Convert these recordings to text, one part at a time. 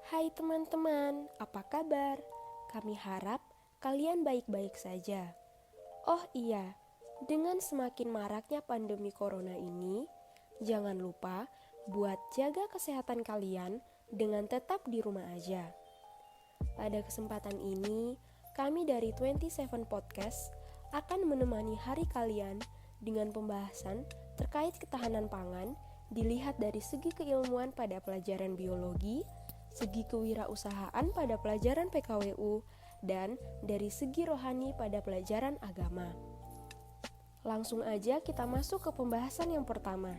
Hai teman-teman, apa kabar? Kami harap kalian baik-baik saja. Oh iya, dengan semakin maraknya pandemi corona ini, jangan lupa buat jaga kesehatan kalian dengan tetap di rumah aja. Pada kesempatan ini, kami dari 27 Podcast akan menemani hari kalian dengan pembahasan terkait ketahanan pangan dilihat dari segi keilmuan pada pelajaran biologi, segi kewirausahaan pada pelajaran PKWU, dan dari segi rohani pada pelajaran agama. Langsung aja kita masuk ke pembahasan yang pertama.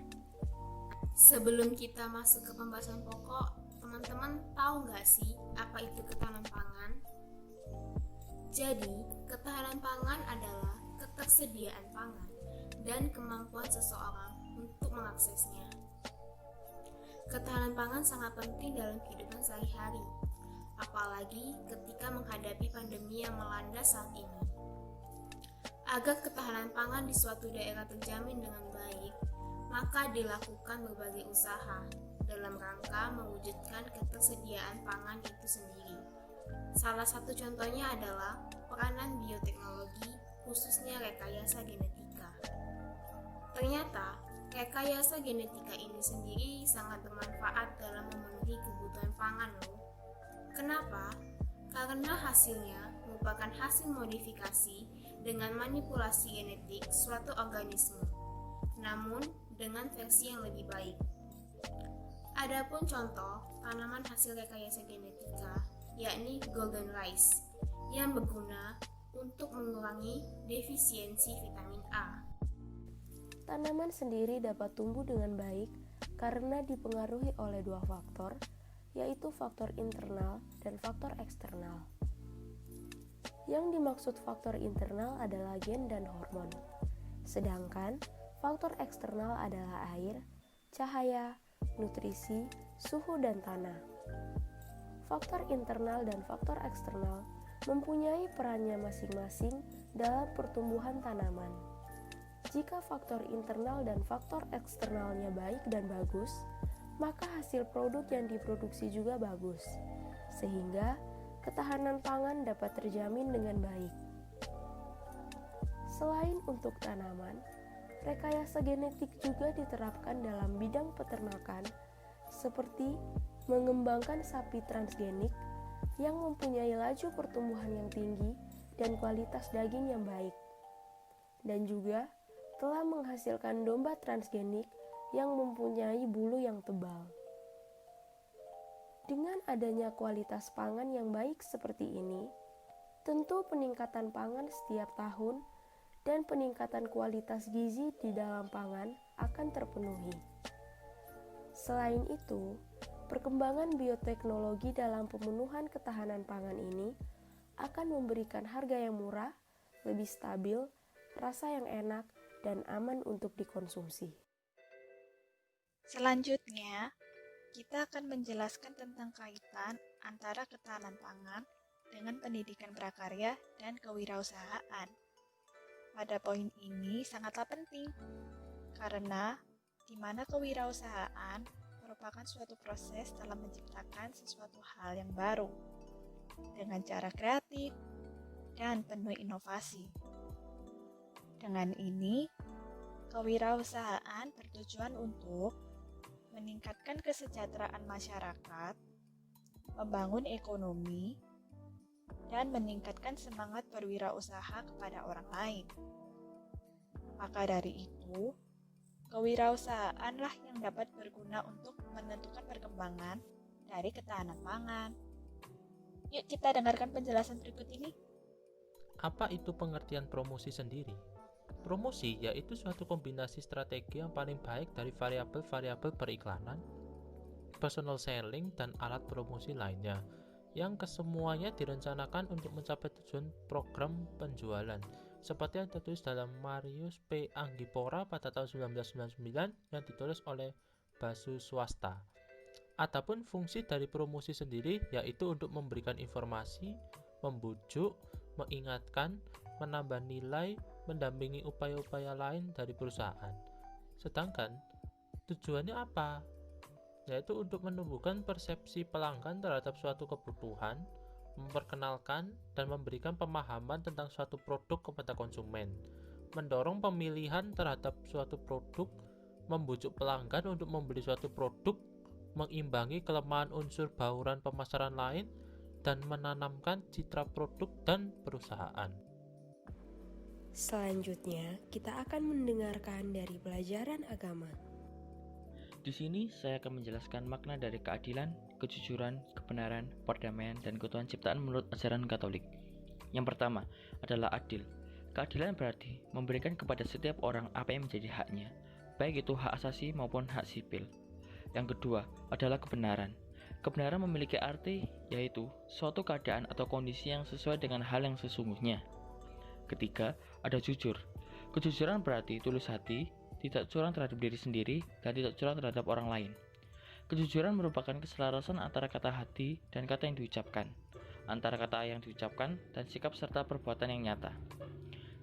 Sebelum kita masuk ke pembahasan pokok, teman-teman tahu nggak sih apa itu ketahanan pangan? Jadi, ketahanan pangan adalah ketersediaan pangan dan kemampuan seseorang untuk mengaksesnya. Ketahanan pangan sangat penting dalam kehidupan sehari-hari, apalagi ketika menghadapi pandemi yang melanda saat ini. Agar ketahanan pangan di suatu daerah terjamin dengan baik, maka dilakukan berbagai usaha dalam rangka mewujudkan ketersediaan pangan itu sendiri. Salah satu contohnya adalah peranan bioteknologi, khususnya rekayasa genetika. Ternyata, rekayasa genetika ini sendiri sangat bermanfaat dalam memenuhi kebutuhan pangan loh. Kenapa? Karena hasilnya merupakan hasil modifikasi dengan manipulasi genetik suatu organisme, namun dengan versi yang lebih baik. Adapun contoh tanaman hasil rekayasa genetika yakni golden rice yang berguna untuk mengurangi defisiensi vitamin A. Tanaman sendiri dapat tumbuh dengan baik karena dipengaruhi oleh dua faktor, yaitu faktor internal dan faktor eksternal. Yang dimaksud faktor internal adalah gen dan hormon, sedangkan faktor eksternal adalah air, cahaya, nutrisi, suhu, dan tanah. Faktor internal dan faktor eksternal mempunyai perannya masing-masing dalam pertumbuhan tanaman. Jika faktor internal dan faktor eksternalnya baik dan bagus, maka hasil produk yang diproduksi juga bagus, sehingga ketahanan pangan dapat terjamin dengan baik. Selain untuk tanaman, rekayasa genetik juga diterapkan dalam bidang peternakan, seperti mengembangkan sapi transgenik yang mempunyai laju pertumbuhan yang tinggi dan kualitas daging yang baik, dan juga telah menghasilkan domba transgenik yang mempunyai bulu yang tebal. Dengan adanya kualitas pangan yang baik seperti ini, tentu peningkatan pangan setiap tahun dan peningkatan kualitas gizi di dalam pangan akan terpenuhi. Selain itu, perkembangan bioteknologi dalam pemenuhan ketahanan pangan ini akan memberikan harga yang murah, lebih stabil, rasa yang enak, dan aman untuk dikonsumsi. Selanjutnya, kita akan menjelaskan tentang kaitan antara ketahanan pangan dengan pendidikan prakarya dan kewirausahaan. Pada poin ini sangatlah penting, karena di mana kewirausahaan merupakan suatu proses dalam menciptakan sesuatu hal yang baru, dengan cara kreatif dan penuh inovasi. Dengan ini, kewirausahaan bertujuan untuk meningkatkan kesejahteraan masyarakat, membangun ekonomi, dan meningkatkan semangat berwirausaha kepada orang lain. Maka dari itu, kewirausahaanlah yang dapat berguna untuk menentukan perkembangan dari ketahanan pangan. Yuk kita dengarkan penjelasan berikut ini. Apa itu pengertian promosi sendiri? Promosi yaitu suatu kombinasi strategi yang paling baik dari variabel-variabel periklanan, personal selling, dan alat promosi lainnya, yang kesemuanya direncanakan untuk mencapai tujuan program penjualan, seperti yang tertulis dalam Marius P. Anggipora pada tahun 1999 yang ditulis oleh Basu Swasta. Adapun fungsi dari promosi sendiri yaitu untuk memberikan informasi, membujuk, mengingatkan, menambah nilai, mendampingi upaya-upaya lain dari perusahaan. Sedangkan tujuannya apa? yaitu untuk menumbuhkan persepsi pelanggan terhadap suatu kebutuhan, memperkenalkan dan memberikan pemahaman tentang suatu produk kepada konsumen, mendorong pemilihan terhadap suatu produk, membujuk pelanggan untuk membeli suatu produk, mengimbangi kelemahan unsur bauran pemasaran lain, dan menanamkan citra produk dan perusahaan. Selanjutnya, kita akan mendengarkan dari pelajaran agama. Di sini saya akan menjelaskan makna dari keadilan, kejujuran, kebenaran, perdamaian, dan keutuhan ciptaan menurut ajaran Katolik. Yang pertama adalah adil. Keadilan berarti memberikan kepada setiap orang apa yang menjadi haknya, baik itu hak asasi maupun hak sipil. Yang kedua adalah kebenaran. Kebenaran memiliki arti yaitu suatu keadaan atau kondisi yang sesuai dengan hal yang sesungguhnya. Ketiga ada jujur. Kejujuran berarti tulus hati, tidak curang terhadap diri sendiri, dan tidak curang terhadap orang lain. Kejujuran merupakan keselarasan antara kata hati dan kata yang diucapkan, antara kata yang diucapkan dan sikap serta perbuatan yang nyata.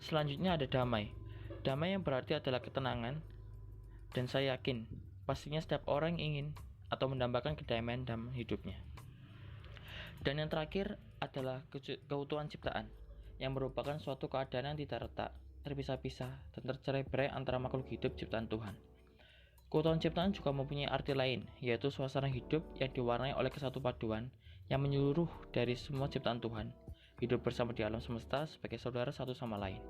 Selanjutnya ada damai. Damai yang berarti adalah ketenangan, dan saya yakin pastinya setiap orang ingin atau mendambakan kedamaian dalam hidupnya. Dan yang terakhir adalah keutuhan ciptaan, yang merupakan suatu keadaan yang tidak retak, terpisah-pisah, dan tercerai-berai antara makhluk hidup ciptaan Tuhan. Keutuhan ciptaan juga mempunyai arti lain, yaitu suasana hidup yang diwarnai oleh kesatupaduan yang menyeluruh dari semua ciptaan Tuhan, hidup bersama di alam semesta sebagai saudara satu sama lain.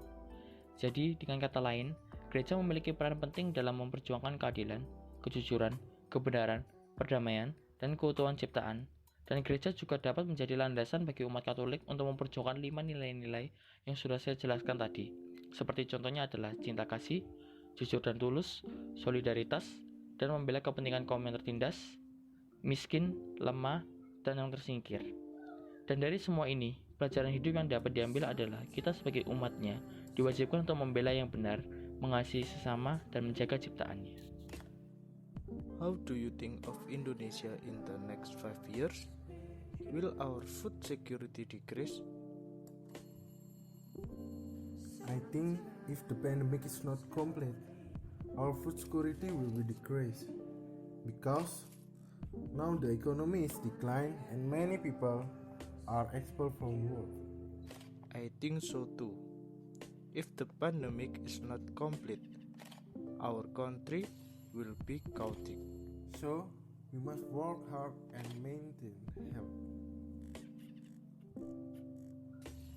Jadi, dengan kata lain, gereja memiliki peran penting dalam memperjuangkan keadilan, kejujuran, kebenaran, perdamaian, dan keutuhan ciptaan, dan gereja juga dapat menjadi landasan bagi umat Katolik untuk memperjuangkan 5 nilai-nilai yang sudah saya jelaskan tadi. Seperti contohnya adalah cinta kasih, jujur dan tulus, solidaritas, dan membela kepentingan kaum yang tertindas, miskin, lemah, dan yang tersingkir. Dan dari semua ini, pelajaran hidup yang dapat diambil adalah kita sebagai umatnya diwajibkan untuk membela yang benar, mengasihi sesama, dan menjaga ciptaannya. How do you think of Indonesia in the next 5 years? Will our food security decrease? I think if the pandemic is not complete, our food security will be decreased because now the economy is declined and many people are expelled from work. I think so too. If the pandemic is not complete, our country will be chaotic. So we must work hard and maintain health.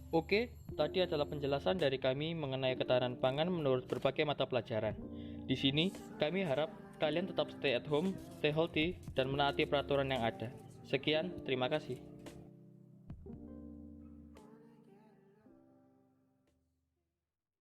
Oke, tadi adalah penjelasan dari kami mengenai ketahanan pangan menurut berbagai mata pelajaran. Di sini, kami harap kalian tetap stay at home, stay healthy, dan menaati peraturan yang ada. Sekian, terima kasih.